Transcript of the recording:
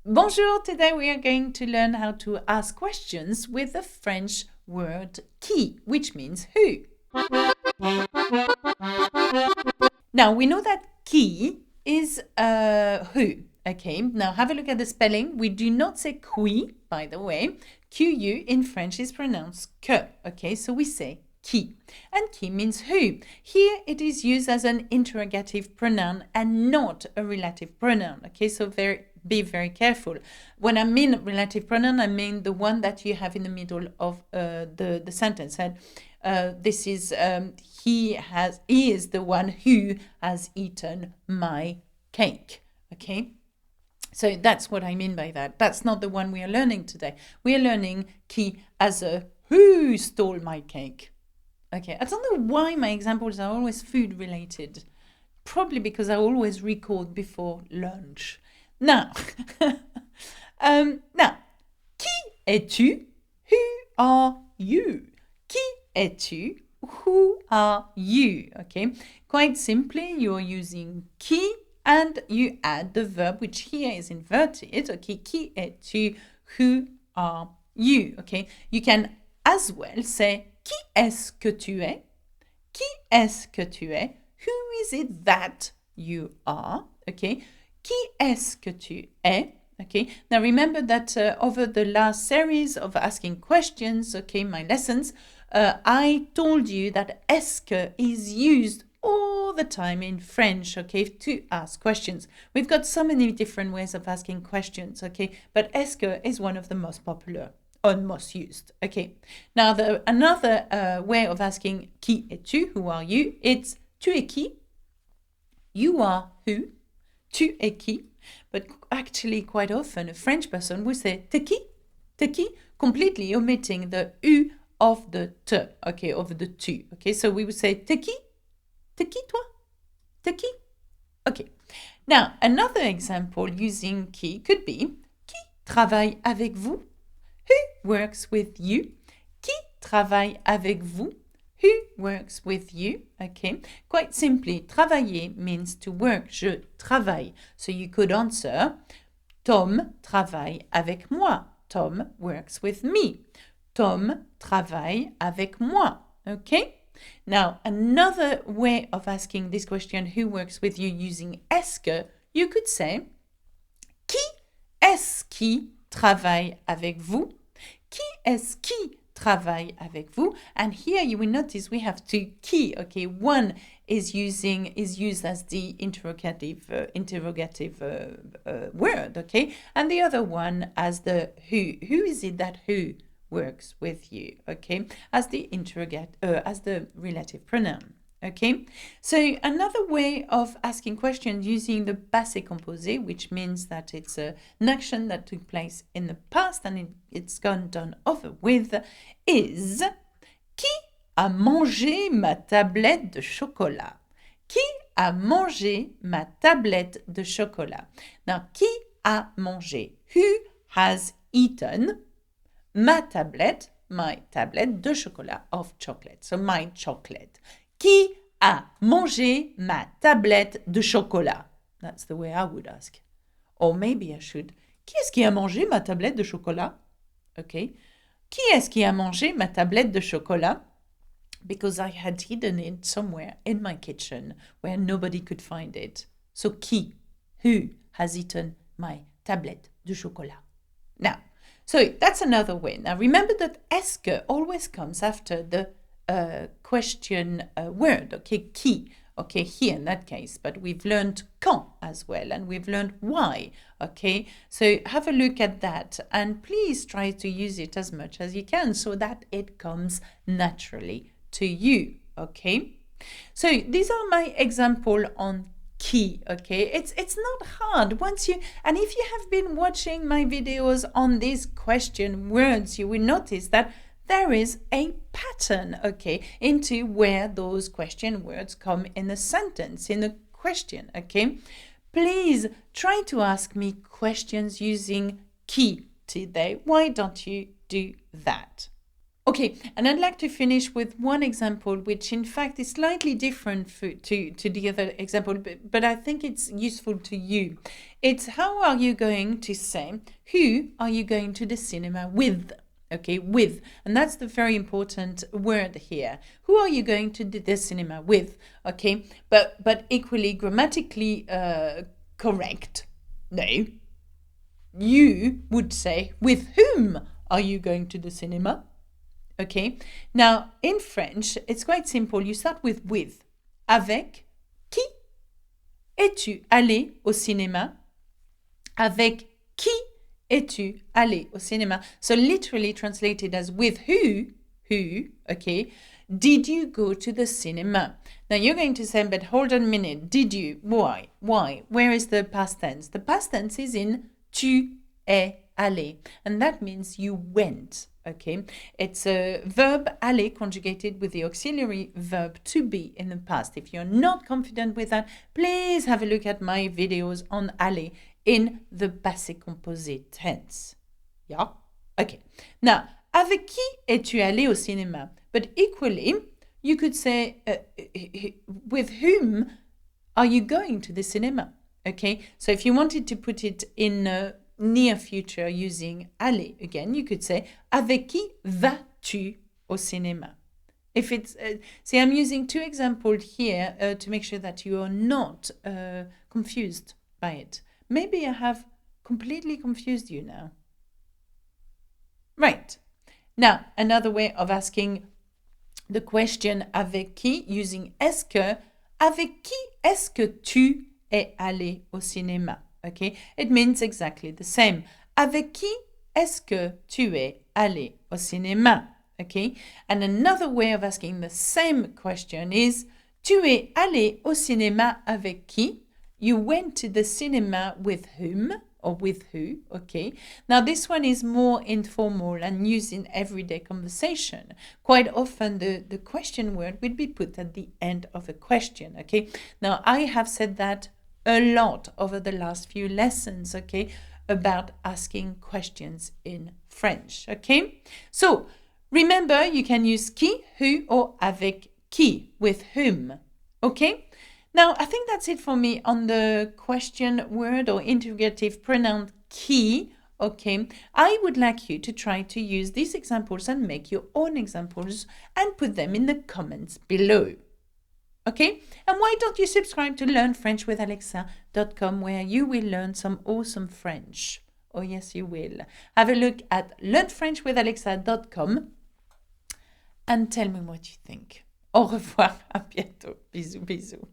Bonjour, today we are going to learn how to ask questions with the French word qui, which means who. Now, we know that qui is who, okay? Now, have a look at the spelling. We do not say QUI, by the way. QU in French is pronounced que, okay? So we say qui. And qui means who. Here it is used as an interrogative pronoun and not a relative pronoun, okay? So be very careful. When I mean relative pronoun, I mean the one that you have in the middle of the sentence. And this is he is the one who has eaten my cake. Okay, so that's what I mean by that. That's not the one we are learning today. We are learning qui as a who stole my cake. Okay, I don't know why my examples are always food related. Probably because I always record before lunch. Now, qui es-tu? Who are you? Qui es-tu? Who are you? Okay, quite simply, you're using qui and you add the verb, which here is inverted. Okay, qui es-tu? Who are you? Okay, you can as well say qui est-ce que tu es? Qui est-ce que tu es? Who is it that you are? Okay. Qui est-ce que tu es? Okay. Now remember that over the last series of asking questions, okay, my lessons, I told you that est-ce que is used all the time in French, okay, to ask questions. We've got so many different ways of asking questions, okay, but est-ce que is one of the most popular or most used, okay. Now another way of asking qui es-tu, who are you, it's tu es qui, you are who, tu es qui, but actually quite often a French person will say t'es qui, completely omitting the u of the te, okay, of the tu, okay, so we would say t'es qui toi, t'es qui, okay. Now another example using qui could be qui travaille avec vous, who works with you, qui travaille avec vous, who works with you, okay? Quite simply, travailler means to work. Je travaille. So you could answer, Tom travaille avec moi. Tom works with me. Tom travaille avec moi, okay? Now, another way of asking this question, who works with you, using est-ce que, you could say, qui est-ce qui travaille avec vous? Qui est-ce qui travaille avec vous? And here you will notice we have two qui, okay? One is used as the interrogative word, okay? And the other one as the who. Who is it that who works with you, okay? As the relative pronoun. Okay, so another way of asking questions using the passé composé, which means that it's an action that took place in the past and it's gone done over with, is qui a mangé ma tablette de chocolat? Qui a mangé ma tablette de chocolat? Now, qui a mangé? Who has eaten ma tablette, my tablet de chocolat, of chocolate, so my chocolate. Qui a mangé ma tablette de chocolat? That's the way I would ask. Or maybe I should. Qui est-ce qui a mangé ma tablette de chocolat? Okay. Qui est-ce qui a mangé ma tablette de chocolat? Because I had hidden it somewhere in my kitchen where nobody could find it. So qui, who has eaten my tablette de chocolat? Now, so that's another way. Now remember that est-ce que always comes after the question word, okay, qui, okay, here in that case, but we've learned quand as well, and we've learned why, okay, so have a look at that, and please try to use it as much as you can so that it comes naturally to you, okay. So these are my example on qui, okay. It's not hard once you, and if you have been watching my videos on these question words, you will notice that there is a pattern, okay, into where those question words come in a sentence, in a question, okay? Please try to ask me questions using qui today. Why don't you do that? Okay, and I'd like to finish with one example, which in fact is slightly different to the other example, but I think it's useful to you. It's how are you going to say, who are you going to the cinema with? Okay, with. And that's the very important word here. Who are you going to the cinema with? Okay, but equally grammatically correct. No. You would say, with whom are you going to the cinema? Okay. Now, in French, it's quite simple. You start with. Avec qui es-tu allé au cinéma? Avec qui es-tu allé au cinéma? So literally translated as with who, okay, did you go to the cinema? Now you're going to say, but hold on a minute, did you? Why? Where is the past tense? The past tense is in tu es allé, and that means you went. Okay, it's a verb aller conjugated with the auxiliary verb to be in the past. If you're not confident with that, please have a look at my videos on aller in the passé composé tense. Yeah? Okay. Now, avec qui es-tu allé au cinéma? But equally, you could say, with whom are you going to the cinema? Okay, so if you wanted to put it in near future using aller again, you could say avec qui vas-tu au cinéma? If it's see, I'm using two examples here to make sure that you are not confused by it. Maybe I have completely confused you now. Right. Now, another way of asking the question avec qui using est-ce que, avec qui est-ce que tu es allé au cinéma? Okay, it means exactly the same. Avec qui est-ce que tu es allé au cinéma? Okay, and another way of asking the same question is tu es allé au cinéma avec qui? You went to the cinema with whom or with who? Okay, now this one is more informal and used in everyday conversation. Quite often the question word will be put at the end of a question. Okay, now I have said that a lot over the last few lessons, okay, about asking questions in French, okay? So, remember, you can use qui, who, or avec qui, with whom, okay? Now, I think that's it for me on the question word or interrogative pronoun qui, okay? I would like you to try to use these examples and make your own examples and put them in the comments below. Okay? And why don't you subscribe to learnfrenchwithalexa.com where you will learn some awesome French. Oh, yes, you will. Have a look at learnfrenchwithalexa.com and tell me what you think. Au revoir. À bientôt. Bisous, bisous.